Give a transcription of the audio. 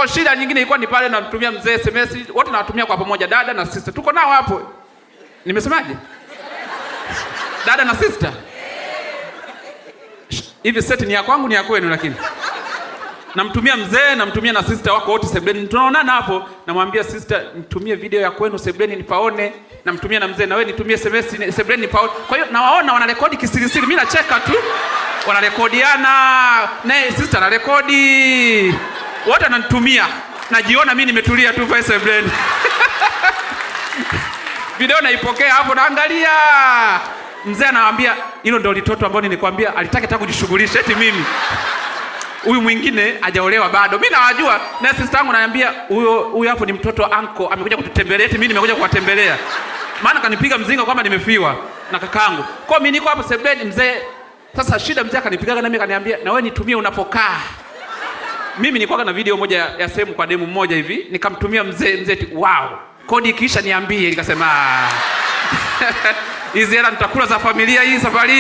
Shida nyingine ilikuwa ni pale namtumia mzee SMS, wote nawatumia kwa pamoja, dada na sister. Tuko nao hapo. Nimesemaje? Dada na sister. Hivi set ni ya kwangu ni ya kwenu lakini. Namtumia mzee, namtumia na sister wako wote sebuleni. Tunaonana hapo, namwambia sister nitumie video ya kwenu sebuleni nipaone, namtumia na mzee na wewe nitumie SMS sebuleni nipaone. Kwa hiyo nawaona wanarekodi kisirisiri, mimi nacheka tu. Wanarekodiana, naye sister anarekodi. Wote wananitumia. Najiona mimi nimetulia tu pale sebuleni. Video naipokea hapo naangalia. Mzee anawaambia hilo ndio litoto ambalo nilikwambia alitaka hata kujishughulisha eti mimi. Huyu mwingine hajaolewa bado. Mimi nawajua. Na sister yangu ananiambia huyo hapo ni mtoto wa uncle amekuja kututembelea eti mimi nimekuja kuwatembelea. Maana kanipiga mzinga kwamba nimefiwa na kakaangu. Kwa mimi niko hapo sebuleni mzee. Sasa shida mzee akanipigaga na mimi akaniambia na wewe nitumie unapokaa. Mimi nilikuwa na video moja ya sehemu kwa demu mmoja hivi, nikamtumia mzee wow. Kodi kisha niambie, nikasema hizi hela nitakula za familia hii safari.